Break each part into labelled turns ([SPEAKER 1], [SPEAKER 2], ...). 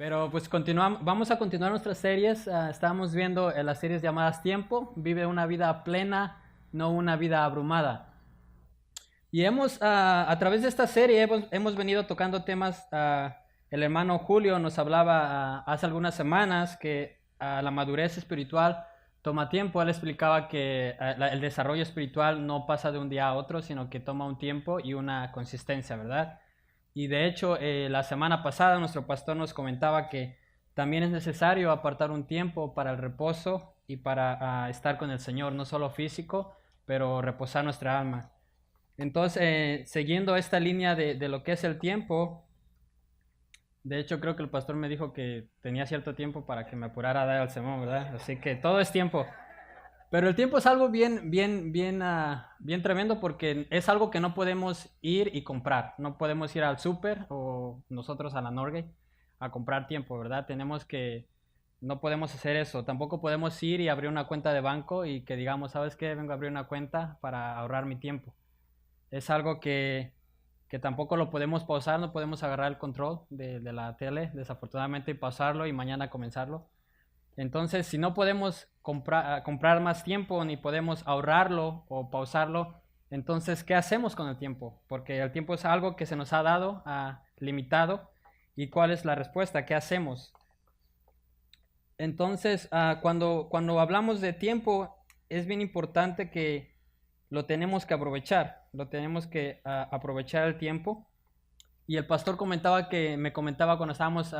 [SPEAKER 1] Pero pues continuamos, vamos a continuar nuestras series. Estábamos viendo las series llamadas Tiempo, vive una vida plena, no una vida abrumada. Y a través de esta serie hemos venido tocando temas. El hermano Julio nos hablaba hace algunas semanas que la madurez espiritual toma tiempo. Él explicaba que el desarrollo espiritual no pasa de un día a otro, sino que toma un tiempo y una consistencia, ¿verdad? Y de hecho, la semana pasada nuestro pastor nos comentaba que también es necesario apartar un tiempo para el reposo y para estar con el Señor, no solo físico, pero reposar nuestra alma. Entonces, siguiendo esta línea de lo que es el tiempo, de hecho creo que el pastor me dijo que tenía cierto tiempo para que me apurara a dar el sermón, ¿verdad? Así que todo es tiempo. Pero el tiempo es algo bien tremendo porque es algo que no podemos ir y comprar. No podemos ir al súper o nosotros a la Norgay a comprar tiempo, ¿verdad? No podemos hacer eso. Tampoco podemos ir y abrir una cuenta de banco y que digamos, ¿sabes qué? Vengo a abrir una cuenta para ahorrar mi tiempo. Es algo que tampoco lo podemos pausar, no podemos agarrar el control de la tele, desafortunadamente, y pausarlo y mañana comenzarlo. Entonces, si no podemos comprar más tiempo ni podemos ahorrarlo o pausarlo, entonces, ¿qué hacemos con el tiempo? Porque el tiempo es algo que se nos ha dado, limitado. ¿Y cuál es la respuesta? ¿Qué hacemos? Entonces, cuando hablamos de tiempo, es bien importante que lo tenemos que aprovechar. Lo tenemos que aprovechar el tiempo. Y el pastor me comentaba cuando estábamos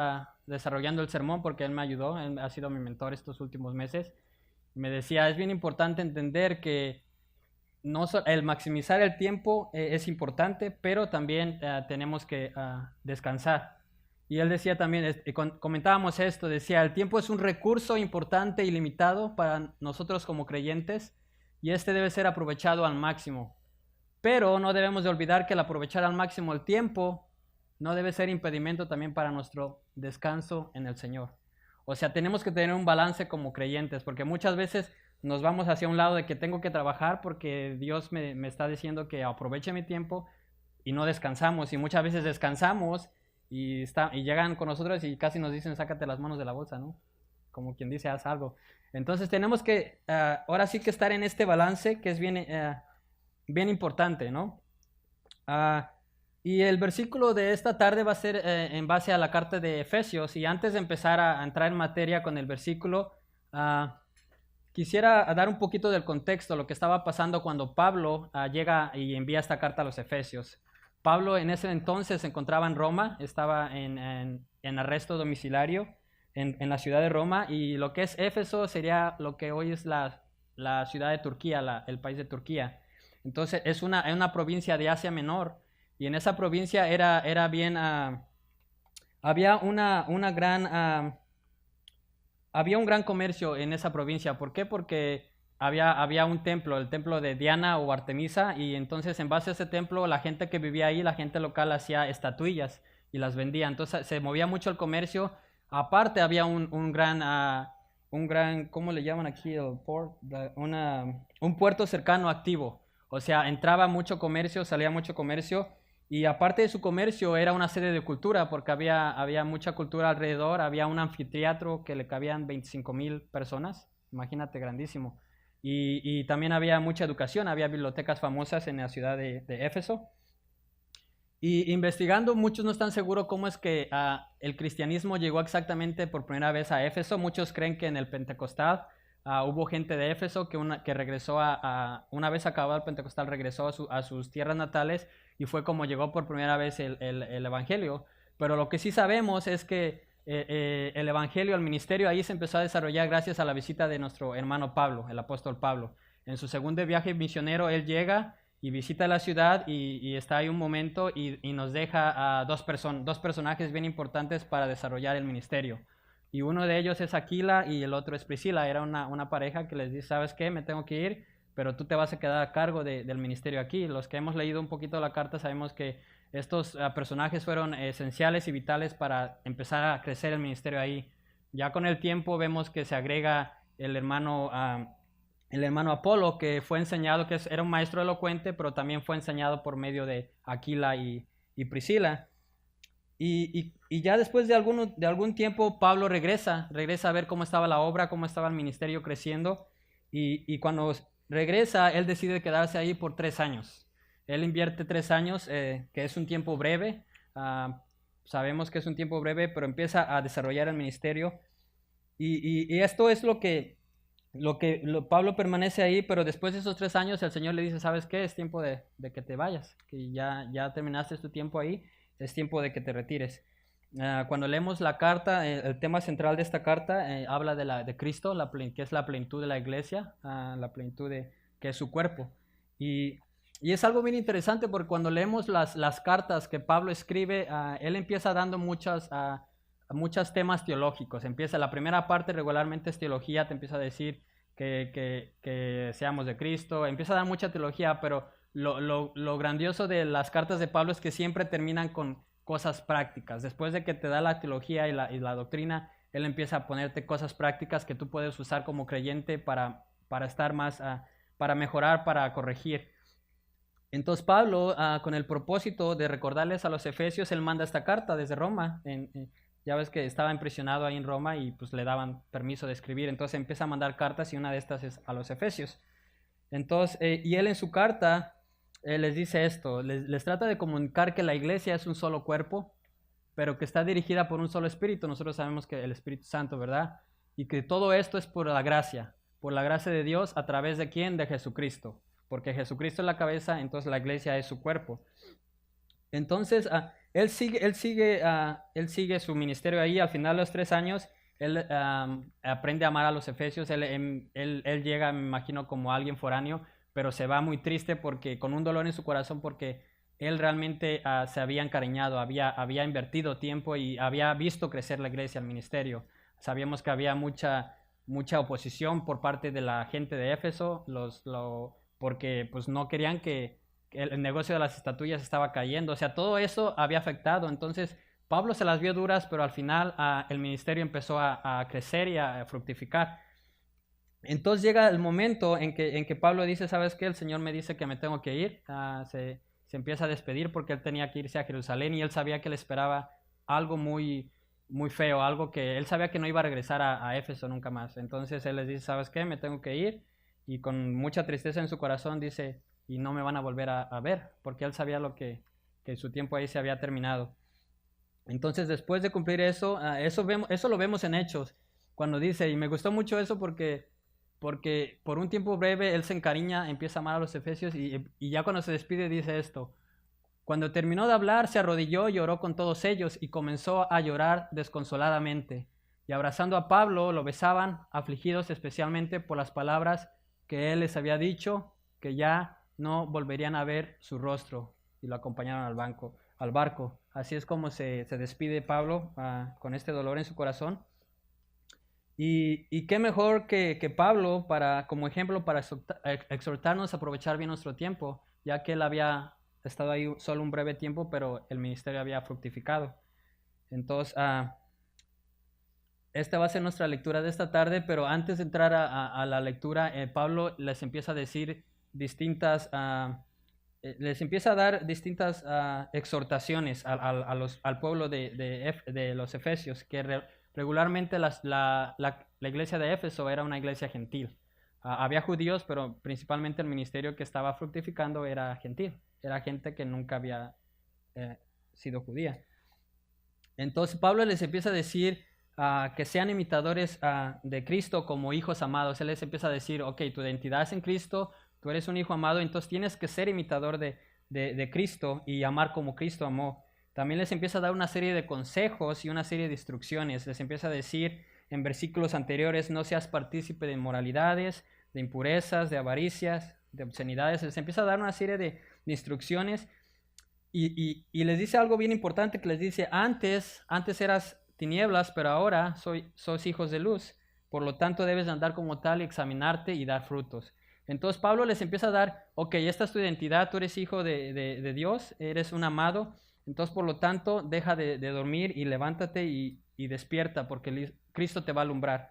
[SPEAKER 1] desarrollando el sermón, porque él me ayudó, él ha sido mi mentor estos últimos meses. Me decía, es bien importante entender que el maximizar el tiempo es importante, pero también tenemos que descansar. Y él decía también, comentábamos esto, decía, el tiempo es un recurso importante y limitado para nosotros como creyentes, y este debe ser aprovechado al máximo. Pero no debemos de olvidar que el aprovechar al máximo el tiempo no debe ser impedimento también para nuestro descanso en el Señor. O sea, tenemos que tener un balance como creyentes, porque muchas veces nos vamos hacia un lado de que tengo que trabajar porque Dios me está diciendo que aproveche mi tiempo y no descansamos. Y muchas veces descansamos y llegan con nosotros y casi nos dicen, sácate las manos de la bolsa, ¿no? Como quien dice, haz algo. Entonces tenemos que, ahora sí que estar en este balance que es bien importante, ¿no? Y el versículo de esta tarde va a ser en base a la carta de Efesios. Y antes de empezar a entrar en materia con el versículo, quisiera dar un poquito del contexto, lo que estaba pasando cuando Pablo llega y envía esta carta a los Efesios. Pablo en ese entonces se encontraba en Roma, estaba en arresto domiciliario en la ciudad de Roma, y lo que es Éfeso sería lo que hoy es la ciudad de Turquía, el país de Turquía. Entonces es una provincia de Asia Menor, y en esa provincia era bien, había había un gran comercio en esa provincia. ¿Por qué? Porque había un templo, el templo de Diana o Artemisa, y entonces en base a ese templo la gente que vivía ahí, la gente local hacía estatuillas y las vendía. Entonces se movía mucho el comercio. Aparte había un gran, ¿cómo le llaman aquí? Un puerto cercano activo. O sea, entraba mucho comercio, salía mucho comercio. Y aparte de su comercio, era una sede de cultura, porque había mucha cultura alrededor. Había un anfiteatro que le cabían 25,000 personas. Imagínate, grandísimo. Y también había mucha educación. Había bibliotecas famosas en la ciudad de Éfeso. Y investigando, muchos no están seguros cómo es que el cristianismo llegó exactamente por primera vez a Éfeso. Muchos creen que en el Pentecostal hubo gente de Éfeso que regresó una vez acabado el Pentecostal, regresó a sus tierras natales, y fue como llegó por primera vez el Evangelio. Pero lo que sí sabemos es que el Evangelio, el ministerio ahí se empezó a desarrollar gracias a la visita de nuestro hermano Pablo, el apóstol Pablo. En su segundo viaje misionero, él llega y visita la ciudad y está ahí un momento y nos deja a dos personajes bien importantes para desarrollar el ministerio. Y uno de ellos es Aquila y el otro es Priscila. Era una pareja que les dice, ¿sabes qué? Me tengo que ir, pero tú te vas a quedar a cargo del ministerio aquí. Los que hemos leído un poquito la carta sabemos que estos personajes fueron esenciales y vitales para empezar a crecer el ministerio ahí. Ya con el tiempo vemos que se agrega el hermano Apolo, que fue enseñado, era un maestro elocuente, pero también fue enseñado por medio de Aquila y Priscila. Y ya después de algún tiempo, Pablo regresa a ver cómo estaba la obra, cómo estaba el ministerio creciendo. Y cuando regresa, él decide quedarse ahí por 3 años. Él invierte 3 años, que es un tiempo breve. Sabemos que es un tiempo breve, pero empieza a desarrollar el ministerio. Y esto es Pablo permanece ahí, pero después de esos 3 años el Señor le dice, ¿sabes qué? Es tiempo de que te vayas, que ya terminaste tu tiempo ahí, es tiempo de que te retires. Cuando leemos la carta, el tema central de esta carta habla de Cristo, que es la plenitud de la iglesia, la plenitud que es su cuerpo. Y es algo bien interesante porque cuando leemos las cartas que Pablo escribe, él empieza dando muchos temas teológicos. La primera parte regularmente es teología, te empieza a decir que seamos de Cristo, empieza a dar mucha teología, pero lo grandioso de las cartas de Pablo es que siempre terminan con cosas prácticas. Después de que te da la teología y la doctrina, él empieza a ponerte cosas prácticas que tú puedes usar como creyente para estar más, para mejorar, para corregir. Entonces Pablo, con el propósito de recordarles a los efesios, él manda esta carta desde Roma. Ya ves que estaba impresionado ahí en Roma y pues le daban permiso de escribir. Entonces empieza a mandar cartas y una de estas es a los efesios. Entonces, y él en su carta les dice esto, les trata de comunicar que la iglesia es un solo cuerpo, pero que está dirigida por un solo espíritu. Nosotros sabemos que el Espíritu Santo, ¿verdad? Y que todo esto es por la gracia de Dios, ¿a través de quién? De Jesucristo. Porque Jesucristo es la cabeza, entonces la iglesia es su cuerpo. Entonces, él sigue su ministerio ahí. Al final de los 3 años, él aprende a amar a los efesios. Él llega, me imagino, como alguien foráneo, pero se va muy triste con un dolor en su corazón, porque él realmente se había encariñado, había invertido tiempo y había visto crecer la iglesia, el ministerio. Sabíamos que había mucha oposición por parte de la gente de Éfeso, porque pues no querían que el negocio de las estatuillas estaba cayendo. O sea, todo eso había afectado. Entonces Pablo se las vio duras, pero al final el ministerio empezó a crecer y a fructificar. Entonces llega el momento en que Pablo dice, ¿sabes qué? El Señor me dice que me tengo que ir. Se empieza a despedir porque él tenía que irse a Jerusalén y él sabía que le esperaba algo muy, muy feo, algo que él sabía que no iba a regresar a Éfeso nunca más. Entonces él les dice, ¿sabes qué? Me tengo que ir. Y con mucha tristeza en su corazón dice, y no me van a volver a ver, porque él sabía que su tiempo ahí se había terminado. Entonces, después de cumplir eso, eso lo vemos en Hechos, cuando dice, y me gustó mucho eso porque por un tiempo breve él se encariña, empieza a amar a los efesios, y ya cuando se despide dice esto: cuando terminó de hablar, se arrodilló y lloró con todos ellos, y comenzó a llorar desconsoladamente. Y abrazando a Pablo, lo besaban, afligidos especialmente por las palabras que él les había dicho, que ya no volverían a ver su rostro, y lo acompañaron al barco. Así es como se despide Pablo, con este dolor en su corazón. Y qué mejor que Pablo como ejemplo para exhortarnos a aprovechar bien nuestro tiempo, ya que él había estado ahí solo un breve tiempo, pero el ministerio había fructificado. Entonces, esta va a ser nuestra lectura de esta tarde, pero antes de entrar a la lectura, Pablo les empieza a decir les empieza a dar distintas exhortaciones al pueblo de los efesios, que regularmente la iglesia de Éfeso era una iglesia gentil. Había judíos, pero principalmente el ministerio que estaba fructificando era gentil, era gente que nunca había sido judía. Entonces Pablo les empieza a decir que sean imitadores de Cristo como hijos amados. Él les empieza a decir, ok, tu identidad es en Cristo, tú eres un hijo amado, entonces tienes que ser imitador de Cristo y amar como Cristo amó. También les empieza a dar una serie de consejos y una serie de instrucciones. Les empieza a decir en versículos anteriores, no seas partícipe de inmoralidades, de impurezas, de avaricias, de obscenidades. Les empieza a dar una serie de instrucciones y les dice algo bien importante, que les dice, antes eras tinieblas, pero ahora sos hijos de luz. Por lo tanto, debes andar como tal y examinarte y dar frutos. Entonces Pablo les empieza a dar, ok, esta es tu identidad, tú eres hijo de Dios, eres un amado. Entonces, por lo tanto, deja de dormir y levántate y despierta, porque Cristo te va a alumbrar.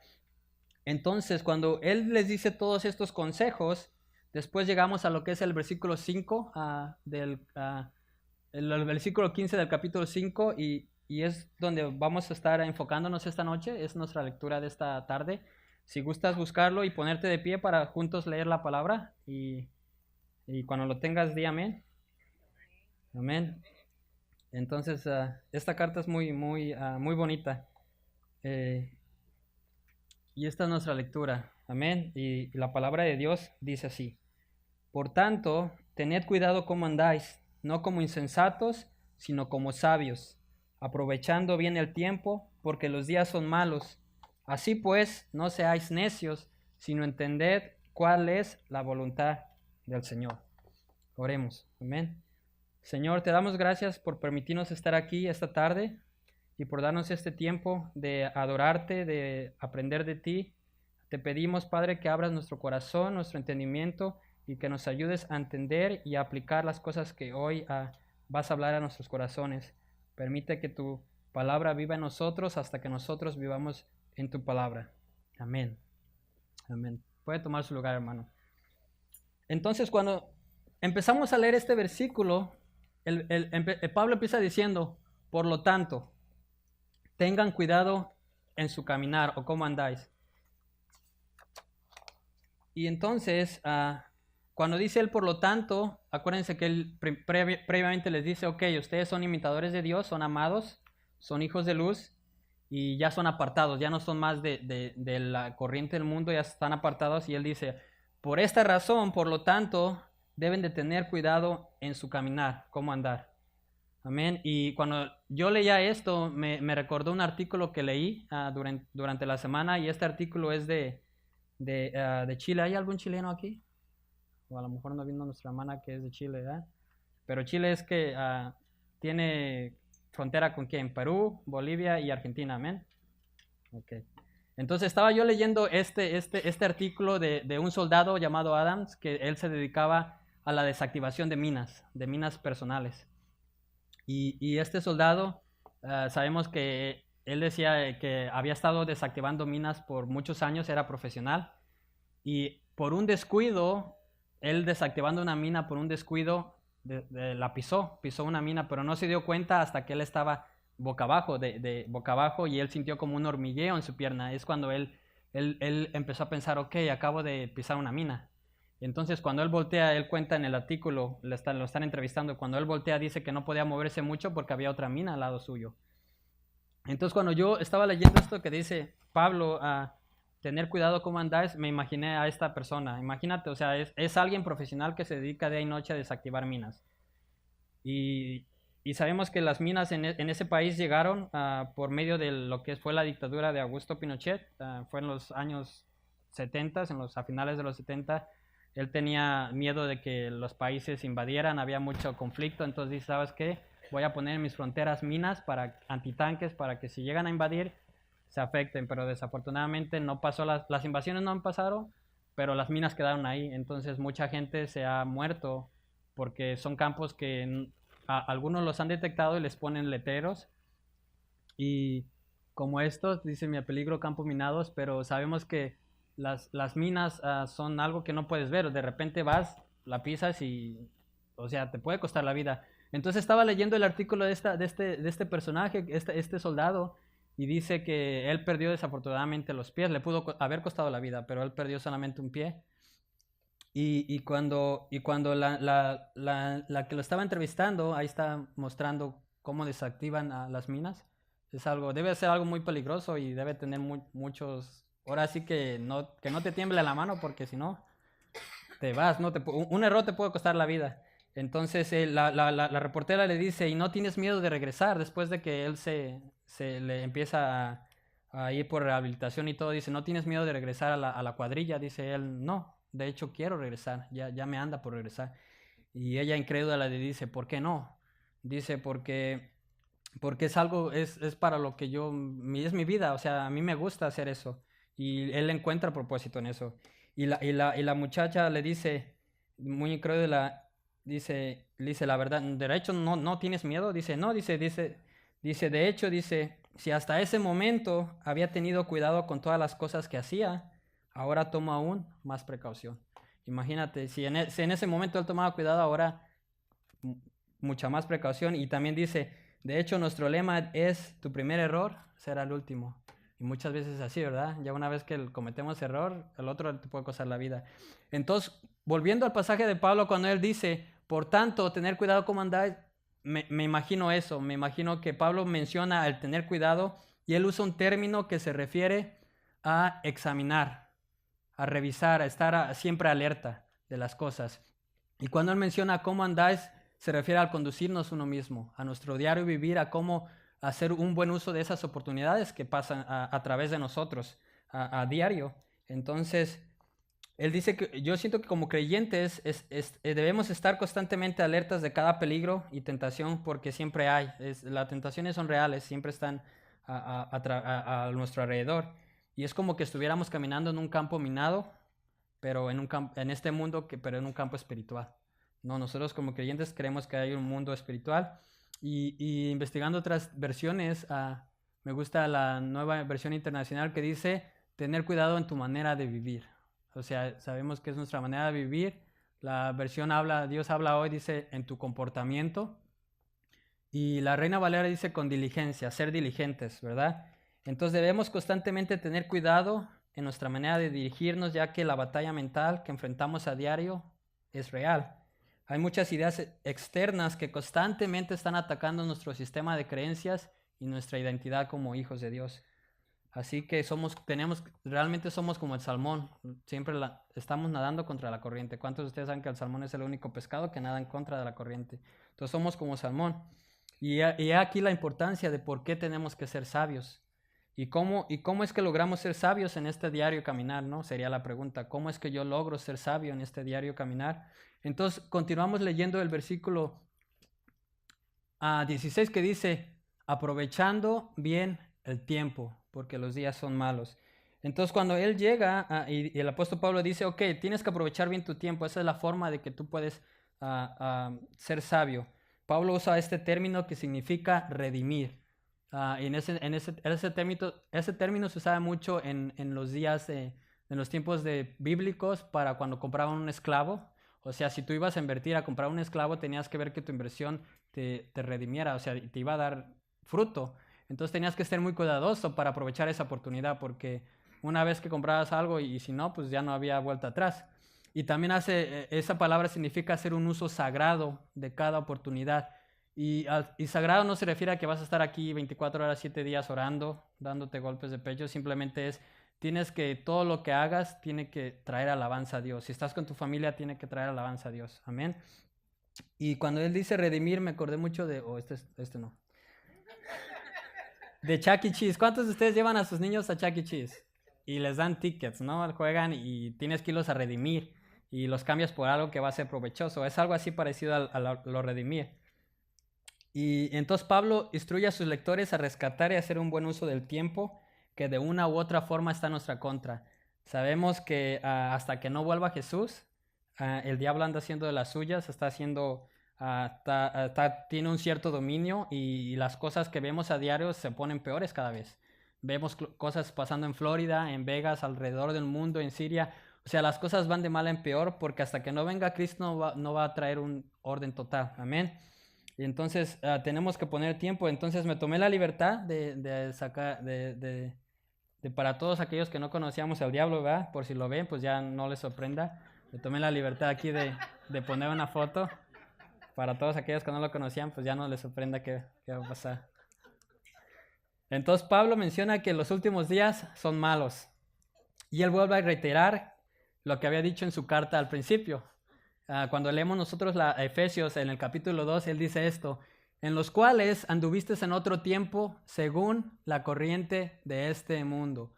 [SPEAKER 1] Entonces, cuando él les dice todos estos consejos, después llegamos a lo que es el versículo 5 el versículo 15 del capítulo 5, y y es donde vamos a estar enfocándonos esta noche, es nuestra lectura de esta tarde. Si gustas buscarlo y ponerte de pie para juntos leer la palabra y cuando lo tengas, di amén. Amén. Entonces, esta carta es muy bonita. Y esta es nuestra lectura. Amén. Y la palabra de Dios dice así. Por tanto, tened cuidado cómo andáis, no como insensatos, sino como sabios, aprovechando bien el tiempo, porque los días son malos. Así pues, no seáis necios, sino entended cuál es la voluntad del Señor. Oremos. Amén. Señor, te damos gracias por permitirnos estar aquí esta tarde y por darnos este tiempo de adorarte, de aprender de ti. Te pedimos, Padre, que abras nuestro corazón, nuestro entendimiento y que nos ayudes a entender y a aplicar las cosas que hoy vas a hablar a nuestros corazones. Permite que tu palabra viva en nosotros hasta que nosotros vivamos en tu palabra. Amén. Amén. Puede tomar su lugar, hermano. Entonces, cuando empezamos a leer este versículo, Pablo empieza diciendo, por lo tanto, tengan cuidado en su caminar o cómo andáis. Y entonces, cuando dice él por lo tanto, acuérdense que él previamente les dice, ok, ustedes son imitadores de Dios, son amados, son hijos de luz y ya son apartados, ya no son más de la corriente del mundo, ya están apartados. Y él dice, por esta razón, por lo tanto, deben de tener cuidado en su caminar, cómo andar. Amén. Y cuando yo leía esto, me recordó un artículo que leí durante la semana, y este artículo es de Chile. ¿Hay algún chileno aquí? O a lo mejor no vino nuestra hermana que es de Chile, ¿verdad? Pero Chile es que tiene frontera con ¿quién? Perú, Bolivia y Argentina, amén. Okay. Entonces estaba yo leyendo este artículo de un soldado llamado Adams, que él se dedicaba a la desactivación de minas personales. Y este soldado, sabemos que él decía que había estado desactivando minas por muchos años, era profesional, y por un descuido, él desactivando una mina por un descuido, la pisó una mina, pero no se dio cuenta hasta que él estaba boca abajo, y él sintió como un hormigueo en su pierna. Es cuando él empezó a pensar, ok, acabo de pisar una mina. Entonces cuando él voltea, él cuenta en el artículo, lo están entrevistando, cuando él voltea dice que no podía moverse mucho porque había otra mina al lado suyo. Entonces cuando yo estaba leyendo esto que dice Pablo, tener cuidado cómo andáis, me imaginé a esta persona. Imagínate, o sea, es alguien profesional que se dedica día y noche a desactivar minas. Y sabemos que las minas en ese país llegaron por medio de lo que fue la dictadura de Augusto Pinochet. Fue en los años 70, a finales de los 70. Él tenía miedo de que los países invadieran, había mucho conflicto, entonces dice, ¿sabes qué? Voy a poner en mis fronteras minas antitanques para que si llegan a invadir se afecten, pero desafortunadamente no pasó, las invasiones no han pasado, pero las minas quedaron ahí. Entonces mucha gente se ha muerto porque son campos que algunos los han detectado y les ponen letreros, y como estos, dice mi peligro campos minados, pero sabemos que las minas son algo que no puedes ver. De repente vas, la pisas y, o sea, te puede costar la vida. Entonces estaba leyendo el artículo de este personaje, este soldado, y dice que él perdió desafortunadamente los pies. Le pudo haber costado la vida, pero él perdió solamente un pie. Y cuando la que lo estaba entrevistando, ahí está mostrando cómo desactivan las minas. Debe ser algo muy peligroso y debe tener muchos. Ahora sí que no te tiemble la mano, porque si no, te vas, un error te puede costar la vida. Entonces la reportera le dice, ¿y no tienes miedo de regresar? Después de que él se le empieza a ir por rehabilitación y todo, dice, ¿no tienes miedo de regresar a la cuadrilla? Dice él, no, de hecho quiero regresar, ya me anda por regresar. Y ella incrédula le dice, ¿por qué no? Dice, porque es para lo que es mi vida, o sea, a mí me gusta hacer eso. Y él encuentra propósito en eso. Y la muchacha le dice, muy incrédula, dice, la verdad, ¿de hecho no tienes miedo? Dice, no, dice, de hecho, dice, si hasta ese momento había tenido cuidado con todas las cosas que hacía, ahora tomo aún más precaución. Imagínate, si en ese momento él tomaba cuidado, ahora mucha más precaución. Y también dice, De hecho, nuestro lema es: tu primer error será el último. Y muchas veces es así, ¿verdad? Ya una vez que cometemos error, el otro te puede costar la vida. Entonces, volviendo al pasaje de Pablo, cuando él dice, por tanto, tener cuidado cómo andáis, me imagino eso. Me imagino que Pablo menciona el tener cuidado y él usa un término que se refiere a examinar, a revisar, a estar siempre alerta de las cosas. Y cuando él menciona cómo andáis, se refiere al conducirnos uno mismo, a nuestro diario vivir, a cómo hacer un buen uso de esas oportunidades que pasan a través de nosotros a diario. Entonces, él dice que yo siento que como creyentes debemos estar constantemente alertas de cada peligro y tentación porque siempre hay. Las tentaciones son reales, siempre están a nuestro alrededor. Y es como que estuviéramos caminando en un campo minado, pero en este mundo, pero en un campo espiritual. No, nosotros como creyentes creemos que hay un mundo espiritual. Y investigando otras versiones, me gusta la nueva versión internacional que dice, tener cuidado en tu manera de vivir. O sea, sabemos que es nuestra manera de vivir. La versión Dios habla hoy, dice, en tu comportamiento. Y la Reina Valera dice con diligencia, ser diligentes, ¿verdad? Entonces debemos constantemente tener cuidado en nuestra manera de dirigirnos, ya que la batalla mental que enfrentamos a diario es real. Hay muchas ideas externas que constantemente están atacando nuestro sistema de creencias y nuestra identidad como hijos de Dios. Así que realmente somos como el salmón, siempre estamos nadando contra la corriente. ¿Cuántos de ustedes saben que el salmón es el único pescado que nada en contra de la corriente? Entonces somos como salmón. Y aquí la importancia de por qué tenemos que ser sabios. ¿Y cómo es que logramos ser sabios en este diario caminar? ¿No? Sería la pregunta. ¿Cómo es que yo logro ser sabio en este diario caminar? Entonces continuamos leyendo el versículo 16 que dice, aprovechando bien el tiempo, porque los días son malos. Entonces cuando él llega y el apóstol Pablo dice, ok, tienes que aprovechar bien tu tiempo, esa es la forma de que tú puedes ser sabio. Pablo usa este término que significa redimir. Y ese término se usaba mucho en los días, en los tiempos bíblicos para cuando compraban un esclavo. O sea, si tú ibas a invertir a comprar un esclavo, tenías que ver que tu inversión te redimiera, o sea, te iba a dar fruto. Entonces tenías que ser muy cuidadoso para aprovechar esa oportunidad, porque una vez que comprabas algo y si no, pues ya no había vuelta atrás. Y también esa palabra significa hacer un uso sagrado de cada oportunidad. Y sagrado no se refiere a que vas a estar aquí 24 horas, 7 días orando, dándote golpes de pecho, simplemente tienes que, todo lo que hagas tiene que traer alabanza a Dios. Si estás con tu familia, tiene que traer alabanza a Dios. Amén. Y cuando él dice redimir, me acordé mucho de, este no, de Chuck E. Cheese. ¿Cuántos de ustedes llevan a sus niños a Chuck E. Cheese? Y les dan tickets, ¿no? Juegan y tienes que irlos a redimir y los cambias por algo que va a ser provechoso. Es algo así parecido a lo redimir. Y entonces Pablo instruye a sus lectores a rescatar y hacer un buen uso del tiempo que de una u otra forma está en nuestra contra. Sabemos que hasta que no vuelva Jesús, el diablo anda haciendo de las suyas, tiene un cierto dominio y las cosas que vemos a diario se ponen peores cada vez. Vemos cosas pasando en Florida, en Vegas, alrededor del mundo, en Siria. O sea, las cosas van de mal en peor porque hasta que no venga Cristo no va a traer un orden total. Amén. Y entonces tenemos que poner tiempo. Entonces me tomé la libertad de sacar, para todos aquellos que no conocíamos al diablo, ¿verdad? Por si lo ven, pues ya no les sorprenda. Me tomé la libertad aquí de poner una foto. Para todos aquellos que no lo conocían, pues ya no les sorprenda qué va a pasar. Entonces Pablo menciona que los últimos días son malos. Y él vuelve a reiterar lo que había dicho en su carta al principio. Cuando leemos nosotros Efesios en el capítulo 2, él dice esto, en los cuales anduviste en otro tiempo según la corriente de este mundo,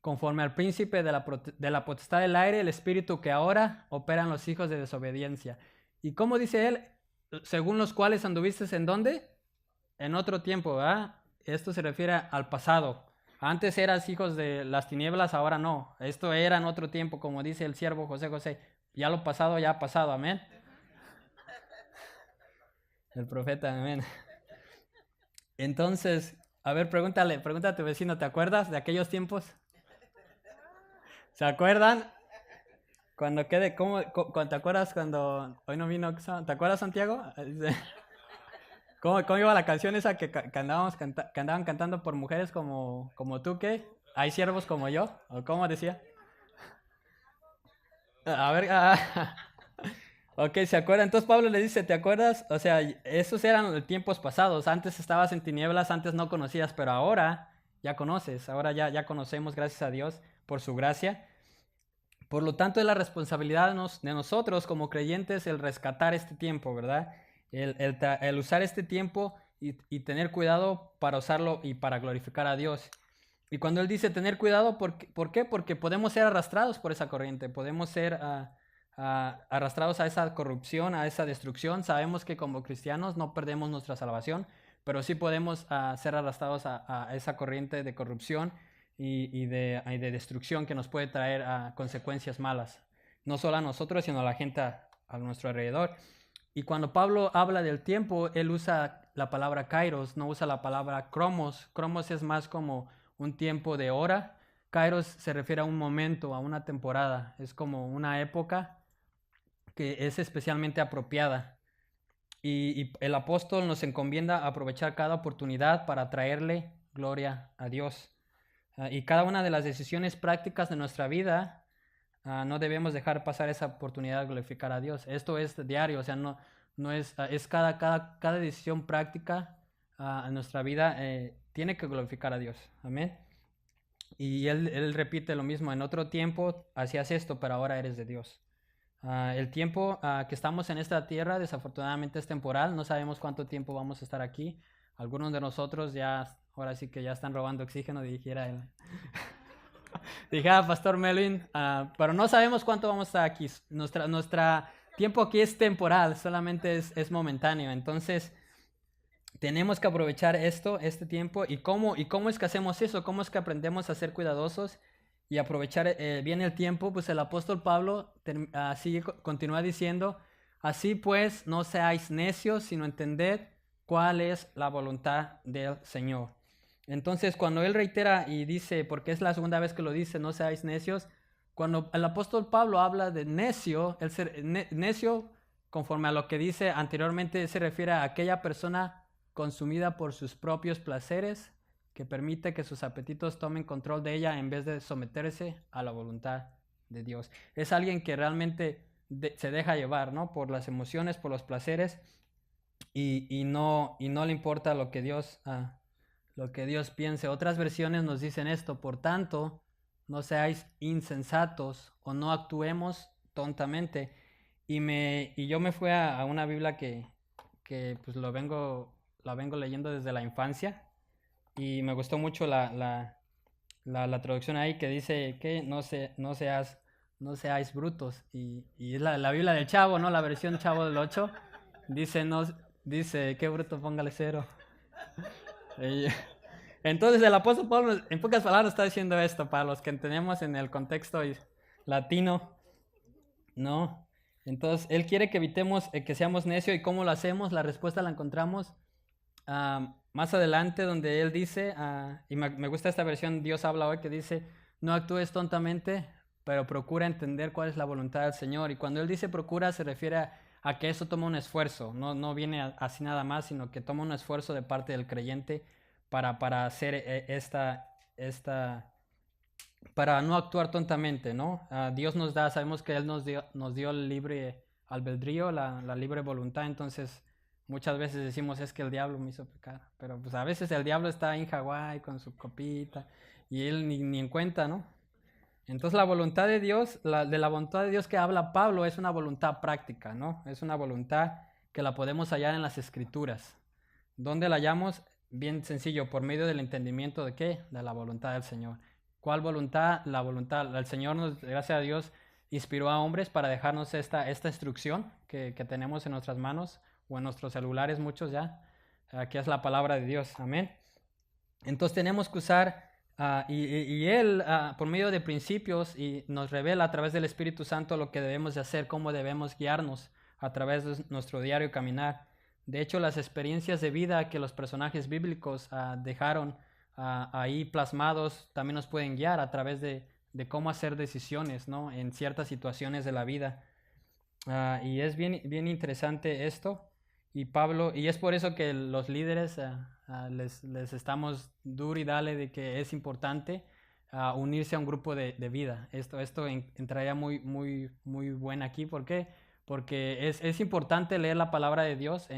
[SPEAKER 1] conforme al príncipe de la potestad del aire, el espíritu que ahora operan los hijos de desobediencia. ¿Y cómo dice él? Según los cuales anduviste ¿en dónde? En otro tiempo, ¿verdad? Esto se refiere al pasado. Antes eras hijos de las tinieblas, ahora no. Esto era en otro tiempo, como dice el siervo José. Ya lo pasado, ya ha pasado, amén. El profeta, amén. Entonces, a ver, pregúntale a tu vecino, ¿te acuerdas de aquellos tiempos? ¿Se acuerdan? Cuando ¿te acuerdas cuando hoy no vino? ¿Te acuerdas, Santiago? ¿Cómo iba la canción esa que que andaban cantando por mujeres como tú, qué? ¿Hay siervos como yo? ¿O cómo decía? A ver, ok, ¿se acuerdan? Entonces Pablo le dice, ¿te acuerdas? O sea, esos eran los tiempos pasados. Antes estabas en tinieblas, antes no conocías, pero ahora ya conoces. Ahora ya conocemos, gracias a Dios, por su gracia. Por lo tanto, es la responsabilidad de nosotros como creyentes el rescatar este tiempo, ¿verdad? El usar este tiempo y tener cuidado para usarlo y para glorificar a Dios. Y cuando él dice tener cuidado, ¿por qué? Porque podemos ser arrastrados por esa corriente, podemos ser arrastrados a esa corrupción, a esa destrucción. Sabemos que como cristianos no perdemos nuestra salvación, pero sí podemos ser arrastrados a esa corriente de corrupción y de destrucción que nos puede traer consecuencias malas, no solo a nosotros, sino a la gente a nuestro alrededor. Y cuando Pablo habla del tiempo, él usa la palabra kairos, no usa la palabra cromos. Cromos es más como un tiempo de hora. Kairos se refiere a un momento, a una temporada. Es como una época que es especialmente apropiada. Y el apóstol nos encomienda aprovechar cada oportunidad para traerle gloria a Dios. Y cada una de las decisiones prácticas de nuestra vida, no debemos dejar pasar esa oportunidad de glorificar a Dios. Esto es diario, o sea, no es, es cada decisión práctica en nuestra vida tiene que glorificar a Dios. Amén. Y él repite lo mismo, en otro tiempo hacías esto, pero ahora eres de Dios. El tiempo que estamos en esta tierra desafortunadamente es temporal, no sabemos cuánto tiempo vamos a estar aquí. Algunos de nosotros ya, ahora sí que ya están robando oxígeno, dijera él. Dijera Pastor Melvin, pero no sabemos cuánto vamos a estar aquí. Nuestra tiempo aquí es temporal, solamente es momentáneo. Entonces, tenemos que aprovechar este tiempo. ¿Y cómo es que hacemos eso? ¿Cómo es que aprendemos a ser cuidadosos y aprovechar bien el tiempo? Pues el apóstol Pablo continúa diciendo, así pues, no seáis necios, sino entended cuál es la voluntad del Señor. Entonces, cuando él reitera y dice, porque es la segunda vez que lo dice, no seáis necios, cuando el apóstol Pablo habla de necio, el ser necio, conforme a lo que dice anteriormente, se refiere a aquella persona consumida por sus propios placeres, que permite que sus apetitos tomen control de ella en vez de someterse a la voluntad de Dios. Es alguien que realmente se deja llevar, ¿no? Por las emociones, por los placeres, y no le importa lo que Dios piense. Otras versiones nos dicen esto: por tanto, no seáis insensatos o no actuemos tontamente. Y yo me fui a una Biblia que pues la vengo leyendo desde la infancia, y me gustó mucho la traducción ahí que dice que no seáis brutos, y es la Biblia del Chavo, ¿no? La versión Chavo del 8 dice, no, dice, qué bruto, póngale 0. Entonces el apóstol Pablo en pocas palabras está diciendo esto para los que entendemos en el contexto latino, ¿no? Entonces él quiere que evitemos que seamos necios. ¿Y cómo lo hacemos? La respuesta la encontramos más adelante, donde él dice, y me gusta esta versión, Dios habla hoy, que dice, no actúes tontamente, pero procura entender cuál es la voluntad del Señor. Y cuando él dice procura, se refiere a que eso toma un esfuerzo, no viene así nada más, sino que toma un esfuerzo de parte del creyente para hacer para no actuar tontamente, ¿no? Dios sabemos que Él nos dio el libre albedrío, la libre voluntad. Entonces muchas veces decimos, es que el diablo me hizo pecar, pero pues a veces el diablo está en Hawái con su copita y él ni en cuenta, ¿no? Entonces la voluntad de Dios, de la voluntad de Dios que habla Pablo, es una voluntad práctica, ¿no? Es una voluntad que la podemos hallar en las Escrituras. ¿Dónde la hallamos? Bien sencillo, por medio del entendimiento de ¿qué? De la voluntad del Señor. ¿Cuál voluntad? La voluntad. El Señor, gracias a Dios, inspiró a hombres para dejarnos esta instrucción que tenemos en nuestras manos o en nuestros celulares, muchos ya, que es la palabra de Dios. Amén. Entonces tenemos que usar, y Él, por medio de principios, y nos revela a través del Espíritu Santo lo que debemos de hacer, cómo debemos guiarnos a través de nuestro diario caminar. De hecho, las experiencias de vida que los personajes bíblicos dejaron ahí plasmados también nos pueden guiar a través de cómo hacer decisiones, ¿no? En ciertas situaciones de la vida. Y es bien interesante esto. Y Pablo, y es por eso que los líderes les estamos duro y dale de que es importante unirse a un grupo de vida. Esto entraría muy buena aquí. ¿Por qué? Porque es importante leer la palabra de Dios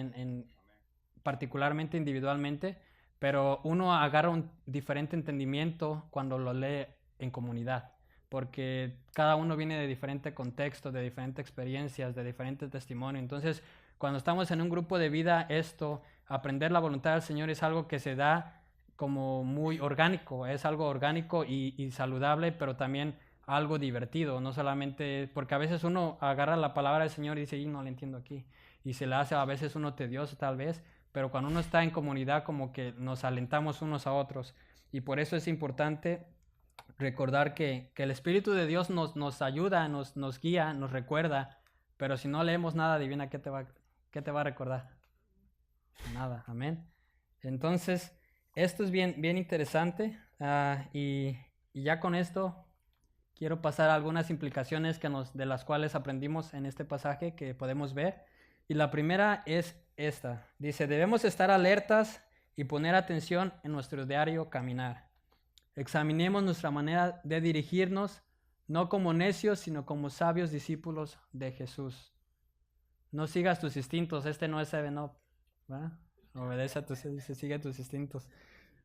[SPEAKER 1] particularmente individualmente, pero uno agarra un diferente entendimiento cuando lo lee en comunidad, porque cada uno viene de diferente contexto, de diferentes experiencias, de diferente testimonio. Entonces, cuando estamos en un grupo de vida, aprender la voluntad del Señor es algo que se da como muy orgánico, es algo orgánico y saludable, pero también algo divertido, no solamente, porque a veces uno agarra la palabra del Señor y dice, y no la entiendo aquí, y se le hace a veces uno tedioso tal vez, pero cuando uno está en comunidad como que nos alentamos unos a otros, y por eso es importante recordar que el Espíritu de Dios nos ayuda, nos guía, nos recuerda, pero si no leemos nada, adivina qué te va a recordar. Nada, amén. Entonces, esto es bien interesante y ya con esto quiero pasar a algunas implicaciones de las cuales aprendimos en este pasaje que podemos ver. Y la primera es esta. Dice, debemos estar alertas y poner atención en nuestro diario caminar. Examinemos nuestra manera de dirigirnos, no como necios, sino como sabios discípulos de Jesús. No sigas tus instintos. Este no es 7-Up, ¿verdad? Obedece a sigue tus instintos.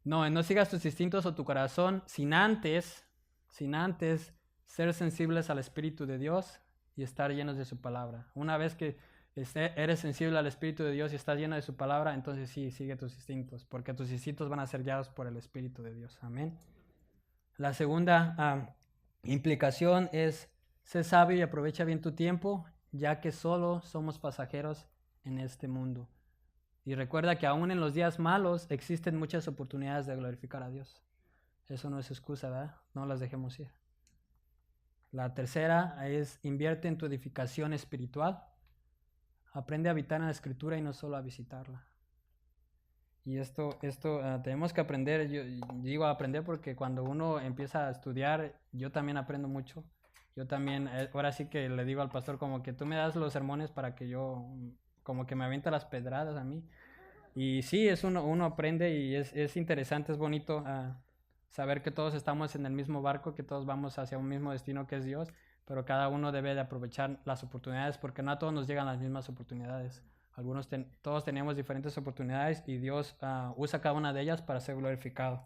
[SPEAKER 1] No sigas tus instintos o tu corazón sin antes ser sensibles al Espíritu de Dios y estar llenos de su palabra. Una vez que eres sensible al Espíritu de Dios y estás lleno de su palabra, entonces sí, sigue tus instintos, porque tus instintos van a ser guiados por el Espíritu de Dios. Amén. La segunda implicación es, sé sabio y aprovecha bien tu tiempo, ya que solo somos pasajeros en este mundo. Y recuerda que aún en los días malos existen muchas oportunidades de glorificar a Dios. Eso no es excusa, ¿verdad? No las dejemos ir. La tercera es, invierte en tu edificación espiritual. Aprende a habitar en la Escritura y no solo a visitarla. Y esto tenemos que aprender. Yo digo aprender porque cuando uno empieza a estudiar, yo también aprendo mucho. Yo también, ahora sí que le digo al pastor como que tú me das los sermones para que yo, como que me avienta las pedradas a mí. Y sí, uno aprende y es interesante, es bonito saber que todos estamos en el mismo barco, que todos vamos hacia un mismo destino que es Dios, pero cada uno debe de aprovechar las oportunidades porque no a todos nos llegan las mismas oportunidades. Todos tenemos diferentes oportunidades y Dios usa cada una de ellas para ser glorificado.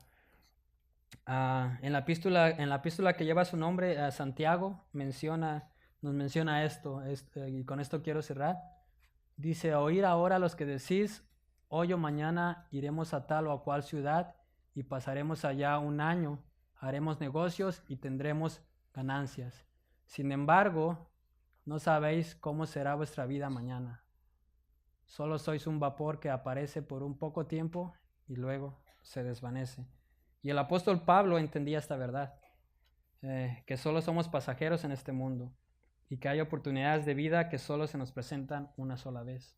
[SPEAKER 1] En la epístola que lleva su nombre, Santiago nos menciona esto, y con esto quiero cerrar. Dice, oír ahora los que decís, hoy o mañana iremos a tal o a cual ciudad y pasaremos allá un año, haremos negocios y tendremos ganancias. Sin embargo, no sabéis cómo será vuestra vida mañana. Solo sois un vapor que aparece por un poco tiempo y luego se desvanece. Y el apóstol Pablo entendía esta verdad, que solo somos pasajeros en este mundo y que hay oportunidades de vida que solo se nos presentan una sola vez.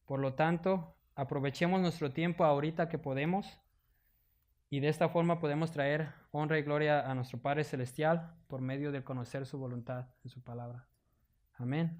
[SPEAKER 1] Por lo tanto, aprovechemos nuestro tiempo ahorita que podemos y de esta forma podemos traer honra y gloria a nuestro Padre Celestial por medio de conocer su voluntad en su palabra. Amén.